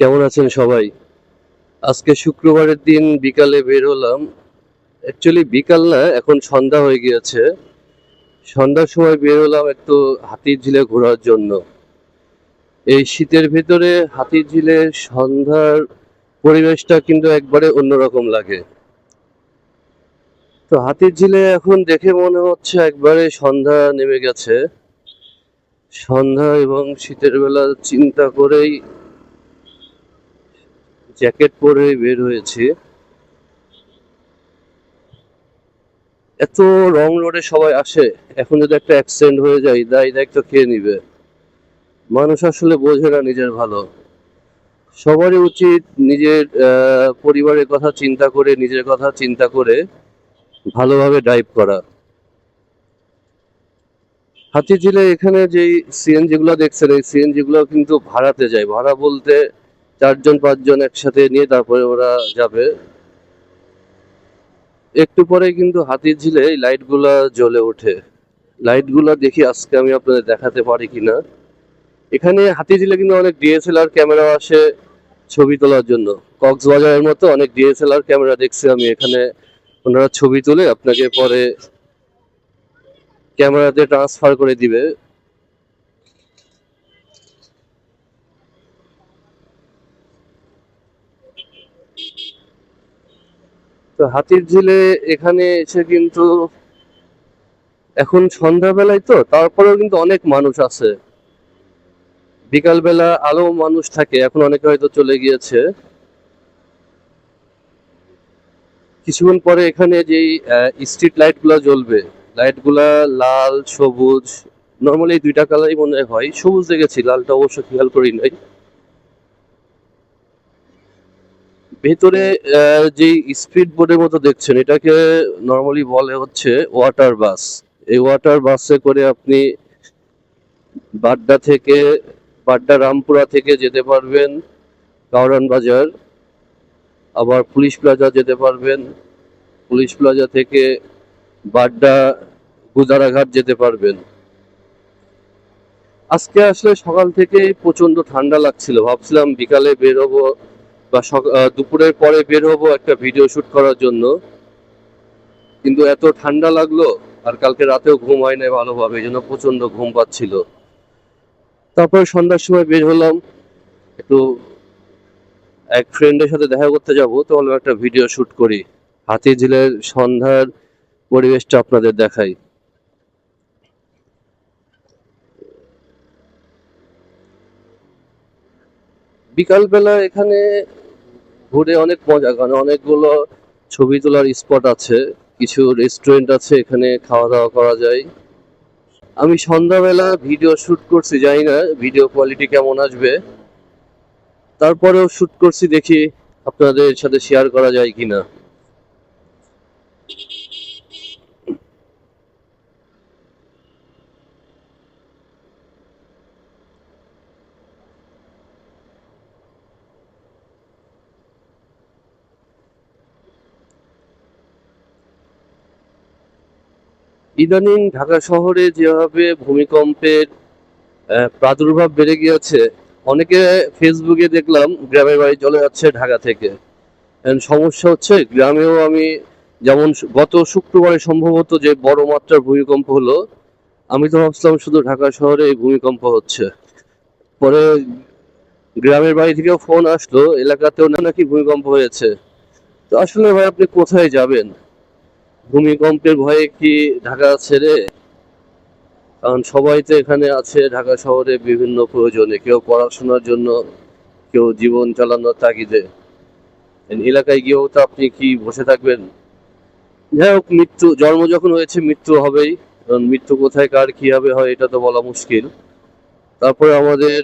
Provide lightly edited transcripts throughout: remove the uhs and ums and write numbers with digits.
কেমন আছেন সবাই? আজকে শুক্রবারের দিন বিকালে বের হলাম। অ্যাকচুয়ালি বিকাল না, এখন সন্ধ্যা হয়ে গিয়েছে। সন্ধ্যার সময় বের হলাম একটু হাতিরঝিলে ঘোরার জন্য। এই শীতের ভেতরে হাতিরঝিলে সন্ধ্যার পরিবেশটা কিন্তু একবারে অন্যরকম লাগে। তো হাতিরঝিলে এখন দেখে মনে হচ্ছে একবারে সন্ধ্যা নেমে গেছে। সন্ধ্যা এবং শীতের বেলা চিন্তা করেই জ্যাকেট পরে বের হয়েছি। এত রং রোডে সবাই আসে, এখন যদি একটা অ্যাক্সিডেন্ট হয়ে যায় দায় দায়িত্ব কে নিবে? মানুষ আসলে বোঝে না নিজের ভালো। সবারই উচিত নিজের পরিবারের কথা চিন্তা করে, নিজের কথা চিন্তা করে ভালোভাবে ড্রাইভ করা। হাতিঝিলে এখানে যেই সিএনজি গুলো দেখছেন, এই সিএনজি গুলো কিন্তু ভাড়াতে যায়। ভাড়া বলতে 4-5 জন একসাথে নিয়ে তারপরে ওরা যাবে। একটু পরে কিন্তু হাতিঝিলে এই লাইট গুলা জ্বলে ওঠে। লাইট গুলা দেখি আজকে আমি আপনাদের দেখাতে পারি কিনা। এখানে হাতিঝিলে কিন্তু অনেক ডিএসএলআর ক্যামেরা আসে ছবি তোলার জন্য। কক্সবাজারের মতো অনেক ডিএসএলআর ক্যামেরা দেখছি আমি এখানে। ওনারা ছবি তুলে আপনাকে পরে ক্যামেরাতে ট্রান্সফার করে দিবে। তো হাতিরঝিলে এখানে এসে কিন্তু এখন সন্ধ্যাবেলায়, তো তারপরেও কিন্তু অনেক মানুষ আছে। বিকালবেলা আলো মানুষ থাকে, এখন অনেকে হয়তো চলে গিয়েছে। কিছুক্ষণ পরে এখানে যেই স্ট্রিট লাইট গুলা জ্বলবে, লাইট গুলা লাল সবুজ, নর্মালি এই দুইটা কালারই মনে হয়। সবুজ দেখেছি, লালটা অবশ্য খেয়াল করি নাই। ভেতরে যে স্পিড বোর্ডের মতো দেখছেন, এটাকে নর্মালি বলে হচ্ছে ওয়াটার বাস। এই ওয়াটার বাসে করে আপনি বাড্ডা থেকে, বাড্ডা রামপুরা থেকে যেতে পারবেন কাউরান বাজার, আবার পুলিশ প্লাজা যেতে পারবেন। পুলিশ প্লাজা থেকে বাড্ডা গুদারাঘাট যেতে পারবেন। আজকে আসলে সকাল থেকে প্রচন্ড ঠান্ডা লাগছিল, ভাবছিলাম বিকালে বের হবো বা দুপুরের পরে বের হবো একটা ভিডিও শুট করার জন্য, কিন্তু এত ঠান্ডা লাগলো আর কালকে রাতেও ঘুম হয় নাই ভালোভাবে, এই জন্য প্রচন্ড ঘুম পাচ্ছিল। তারপরে সন্ধ্যার সময় বের হলাম, একটু এক ফ্রেন্ডের সাথে দেখা করতে যাব, তো বললাম একটা ভিডিও শুট করি, হাতিঝিলের সন্ধ্যার পরিবেশটা আপনাদের দেখাই। বিকালবেলা এখানে ঘুরে অনেক মজা, কারণ অনেকগুলো ছবি তোলার স্পট আছে, কিছু রেস্টুরেন্ট আছে, এখানে খাওয়া দাওয়া করা যায়। আমি সন্ধ্যাবেলা ভিডিও শুট করছি, জানি না ভিডিও কোয়ালিটি কেমন আসবে, তারপরেও শুট করছি, দেখি আপনাদের সাথে শেয়ার করা যায় কিনা। ইদানিং ঢাকা শহরে যেভাবে ভূমিকম্পের প্রাদুর্ভাব বেড়ে গিয়েছে, অনেকে ফেসবুকে দেখলাম গ্রামের বাড়ি চলে যাচ্ছে ঢাকা থেকে। সমস্যা হচ্ছে গ্রামেও, আমি যেমন গত শুক্রবারে সম্ভবত যে বড় মাত্রার ভূমিকম্প হলো, আমি তো ভাবছিলাম শুধু ঢাকা শহরে এই ভূমিকম্প হচ্ছে। পরে গ্রামের বাড়ি থেকেও ফোন আসলো এলাকাতেও নাকি ভূমিকম্প হয়েছে। তো আসলে ভাই আপনি কোথায় যাবেন? ভূমিকম্পের ভয়ে কি ঢাকা ছেড়ে? কারণ সবাই তো এখানে আছে ঢাকা শহরে বিভিন্ন প্রয়োজনে, কেউ পড়াশোনার জন্য, কেউ জীবন চালানোর তাগিদে। এলাকায় গিয়েও তো আপনি কি বসে থাকবেন? যাই হোক, মৃত্যু, জন্ম যখন হয়েছে মৃত্যু হবেই, কারণ মৃত্যু কোথায় কার কিভাবে হয় এটা তো বলা মুশকিল। তারপরে আমাদের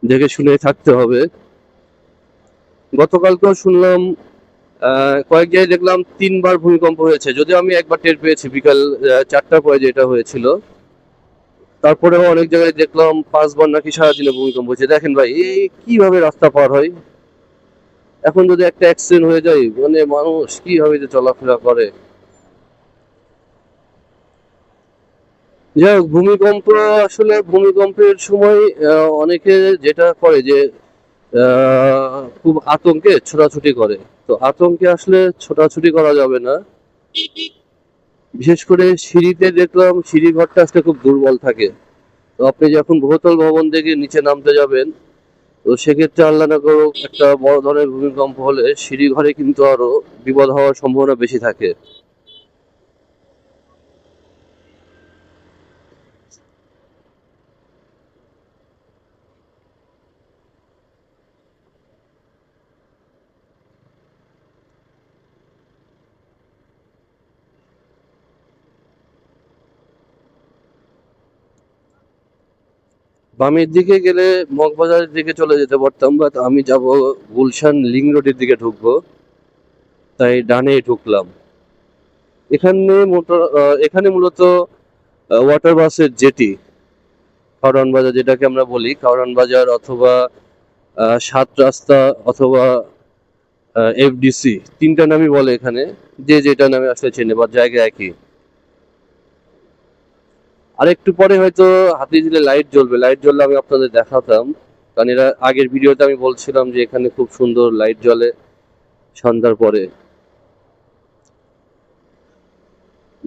দেখে শুনে থাকতে হবে। গতকালকেও শুনলাম কয়েক জায়গায় দেখলাম 3বার ভূমিকম্প হয়েছে, যদিও আমি একবার টের পেয়েছি বিকাল 4টার পরে যেটা হয়েছিল। তারপরেও অনেক জায়গায় দেখলাম 5বার নাকি সারাদিনে ভূমিকম্প হয়েছে। দেখেন ভাই, এই কিভাবে রাস্তা পার হয়? এখন যদি একটা অ্যাক্সিডেন্ট হয়ে যায়, মানে মানুষ কিভাবে যে চলাফেরা করে। যাই হোক, ভূমিকম্প, আসলে ভূমিকম্পের সময় অনেকে যেটা করে যে খুব আতঙ্কে ছোটাছুটি করে। তো আতঙ্কে আসলে ছোটাছুটি করা যাবে না। বিশেষ করে সিঁড়িতে দেখলাম সিঁড়ি ঘরটা আসলে খুব দুর্বল থাকে। তো আপনি যখন বহুতল ভবন থেকে নিচে নামতে যাবেন, তো সেক্ষেত্রে আল্লাহ না করুক একটা বড় ধরনের ভূমিকম্প হলে সিঁড়ি ঘরে কিন্তু আরো বিপদ হওয়ার সম্ভাবনা বেশি থাকে। বামের দিকে গেলে মগবাজারের দিকে চলে যেতে পারতাম, বাট আমি যাব গুলশান লিংক রোডের দিকে ঢুকবো, তাই ডানে ঢুকলাম। এখানে মূলত ওয়াটার বাসের জেটি, কারওয়ান বাজার যেটাকে আমরা বলি, কারওয়ান বাজার অথবা সাত রাস্তা অথবা এফডিসি, তিনটা নামই বলে এখানে, যে যেটা নামে আসলে চেনে বা জায়গা একই। আর একটু পরে হয়তো হাতিঝিলে লাইট জ্বলবে, লাইট জ্বললে আমি আপনাদের দেখাতাম, কারণ এরা আগের ভিডিওতে আমি বলছিলাম যে এখানে খুব সুন্দর লাইট জ্বলে সন্ধ্যার পরে।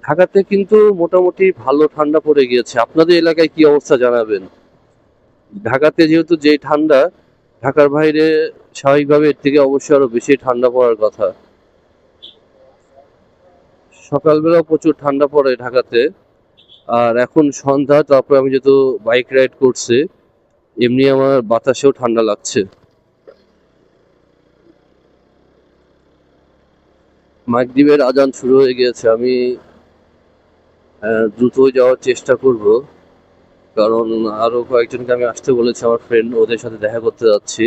ঢাকাতে কিন্তু মোটামুটি ভালো ঠান্ডা পড়ে গিয়েছে। আপনাদের এলাকায় কি অবস্থা জানাবেন। ঢাকাতে যেহেতু যেই ঠান্ডা, ঢাকার বাইরে স্বাভাবিকভাবে এর থেকে অবশ্যই আরো বেশি ঠান্ডা পড়ার কথা। সকালবেলা প্রচুর ঠান্ডা পড়ে ঢাকাতে। আর এখন সন্ধ্যা, তারপর আমি যেহেতু বাইক রাইড করছি, এমনি আমার বাতাসেও ঠান্ডা লাগছে। মাগরিবের আজান শুরু হয়ে গিয়েছে। আমি দ্রুত যাওয়ার চেষ্টা করব, কারণ আরো কয়েকজনকে আমি আসতে বলেছি, আমার ফ্রেন্ড, ওদের সাথে দেখা করতে যাচ্ছি।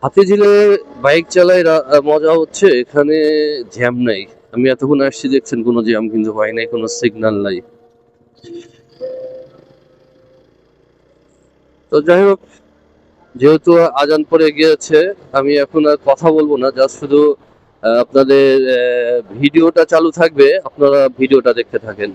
হাতিঝিলে বাইক চালাই, মজা হচ্ছে এখানে জ্যাম নাই। আমি এতক্ষণ আসছি, দেখছেন কোনো জ্যাম কিন্তু পাই নাই, কোনো সিগন্যাল নাই। তো যাই হোক, যেহেতু আজান পড়ে গিয়েছে, আমি এখন আর কথা বলবো না, জাস্ট শুধু আপনাদের ভিডিওটা চালু থাকবে, আপনারা ভিডিওটা দেখতে থাকেন।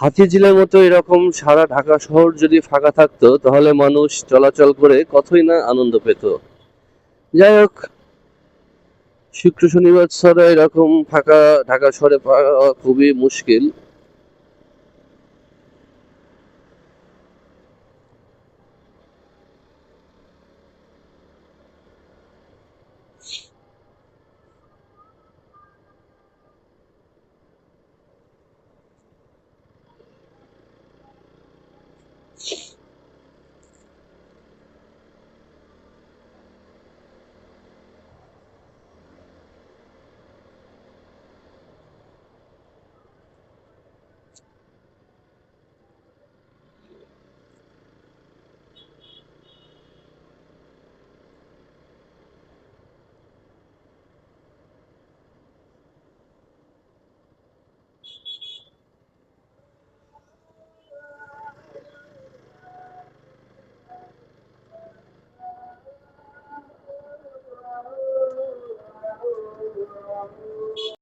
হাতিঝিলের মতো এরকম সারা ঢাকা শহর যদি ফাঁকা থাকতো, তাহলে মানুষ চলাচল করে কতই না আনন্দ পেত। যাই হোক, শুক্র শনিবার ছাড়া এরকম ফাঁকা ঢাকা শহরে পাওয়া খুবই মুশকিল।